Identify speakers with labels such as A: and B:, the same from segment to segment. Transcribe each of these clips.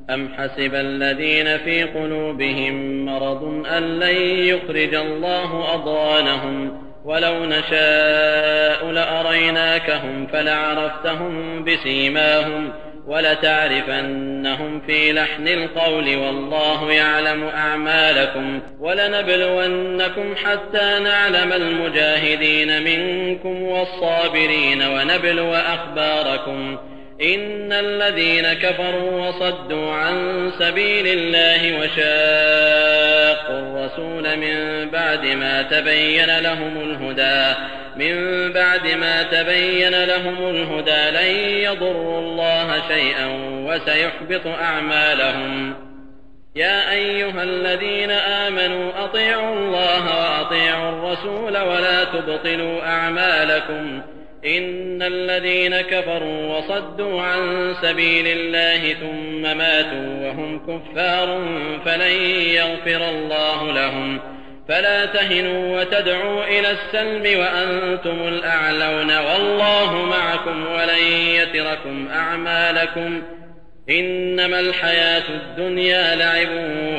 A: أم حسب الذين في قلوبهم مرض أن لن يخرج الله أضغانهم ولو نشاء لأريناكهم فلعرفتهم بسيماهم ولتعرفنهم في لحن القول والله يعلم أعمالكم ولنبلونكم حتى نعلم المجاهدين منكم والصابرين ونبلو أخباركم إن الذين كفروا وصدوا عن سبيل الله وشاقوا الرسول من بعد ما تبين لهم الهدى لن يضروا الله شيئا وسيحبط أعمالهم يا أيها الذين آمنوا أطيعوا الله وأطيعوا الرسول ولا تبطلوا أعمالكم إن الذين كفروا وصدوا عن سبيل الله ثم ماتوا وهم كفار فلن يغفر الله لهم فلا تهنوا وتدعوا إلى السلم وأنتم الأعلون والله معكم ولن يتركم أعمالكم إنما الحياة الدنيا لعب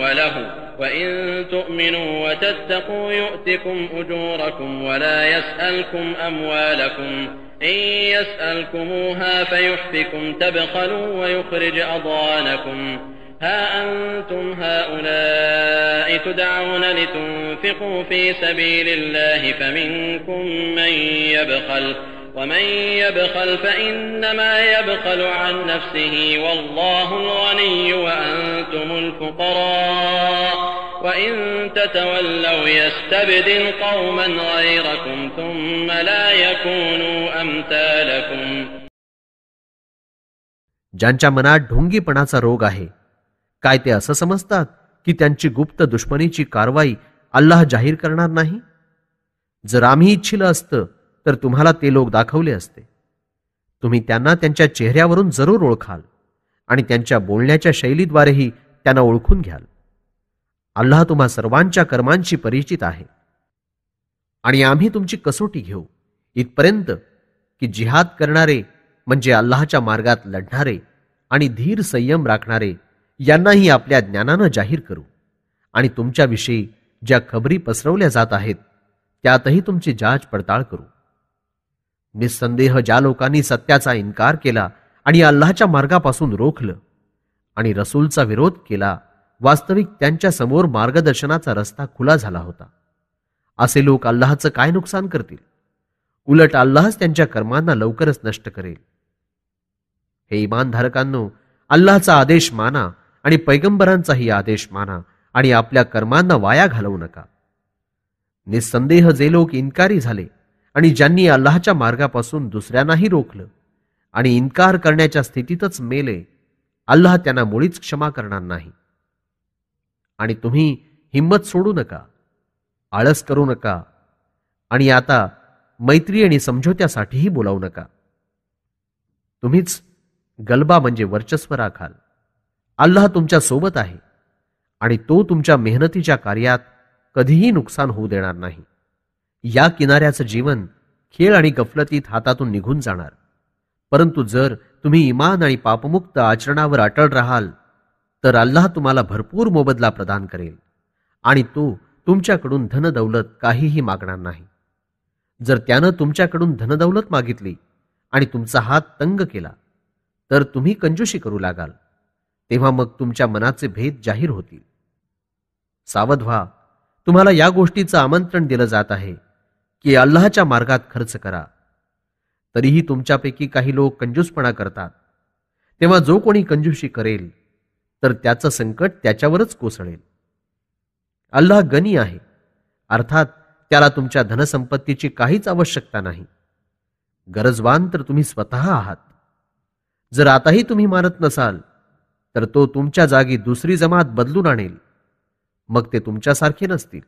A: وله وإن تؤمنوا وتتقوا يؤتكم أجوركم ولا يسألكم أموالكم إن يسألكموها فيحفكم تبخلوا ويخرج أضغانكم ها أنتم هؤلاء تدعون لتنفقوا في سبيل الله فمنكم من يبخل ومن يبخل فإنما يبخل عن نفسه والله الغني وأنتم الفقراء وإن تتولوا يستبدل قوما غيركم ثم لا يكونوا أمثالكم.
B: ज्यांच्या मनात ढोंगीपणाचा रोग आहे, काय ते असं समजतात की त्यांची गुप्त दुश्मनीची कारवाई अल्लाह जाहीर करणार नाही? जर आम्ही इच्छिलं असतं तर तुम्हाला ते लोक दाखवले असते. तुम्ही त्यांना त्यांच्या चेहऱ्यावरून जरूर ओळखाल आणि त्यांच्या बोलण्याच्या शैलीद्वारेही त्यांना ओळखून घ्याल. अल्लाह तुम्हा सर्वांच्या कर्मांशी परिचित आहे. आणि आम्ही तुमची कसोटी घेऊ इथपर्यंत की जिहाद करणारे म्हणजे अल्लाहच्या मार्गात लढणारे आणि धीर संयम राखणारे यांनाही आपल्या ज्ञानानं जाहीर करू आणि तुमच्याविषयी ज्या खबरी पसरवल्या जात आहेत त्यातही तुमची जाच पडताळ करू. निस्संदेह ज्या लोकांनी सत्याचा इन्कार केला आणि अल्लाहच्या मार्गापासून रोखलं आणि रसूलचा विरोध केला, वास्तविक त्यांच्या समोर मार्गदर्शनाचा रस्ता खुला झाला होता. असे लोक अल्लाहचं काय नुकसान करतील? उलट अल्लाहच त्यांच्या कर्मांना लवकरच नष्ट करेल. हे इमानधारकांनो, अल्लाहचा आदेश माना आणि पैगंबरांचाही आदेश माना आणि आपल्या कर्मांना वाया घालवू नका. निस्संदेह जे लोक इन्कारी झाले आणि ज्यांनी अल्लाहच्या मार्गापासून दुसऱ्यांनाही रोखलं आणि इन्कार करण्याच्या स्थितीतच मेले, अल्लाह त्यांना मुळीच क्षमा करणार नाही. आणि तुम्ही हिम्मत सोडू नका, आळस करू नका आणि आता मैत्री आणि समझोत्यासाठीही बोलावू नका. तुम्हीच गलबा म्हणजे वर्चस्व राखाल. अल्लाह तुमच्या सोबत आहे आणि तो तुमच्या मेहनतीच्या कार्यात कधीही नुकसान होऊ देणार नाही. या किनाऱ्याचं जीवन खेळ आणि गफलतीत हातातून निघून जाणार. परंतु जर तुम्ही इमान आणि पापमुक्त आचरणावर अटळ राहाल तर अल्लाह तुम्हाला भरपूर मोबदला प्रदान करेल आणि तो तुमच्याकडून धनदौलत काहीही मागणार नाही. जर त्यानं तुमच्याकडून धनदौलत मागितली आणि तुमचा हात तंग केला तर तुम्ही कंजूशी करू लागाल, तेव्हा मग तुमच्या मनाचे भेद जाहीर होतील. सावध व्हा, तुम्हाला या गोष्टीचं आमंत्रण दिलं जात आहे की अल्लाहच्या मार्गात खर्च करा. तरीही तुमच्यापैकी काही लोक कंजूसपणा करतात. तेव्हा जो कोणी कंजूशी करेल तर त्याचं संकट त्याच्यावरच कोसळेल. अल्लाह गनी आहे, अर्थात त्याला तुमच्या धनसंपत्तीची काहीच आवश्यकता नाही. गरजवान तर तुम्ही स्वतः आहात. जर आताही तुम्ही मानत नसाल तर तो तुमच्या जागी दुसरी जमात बदलून आणेल, मग ते तुमच्यासारखे नसतील.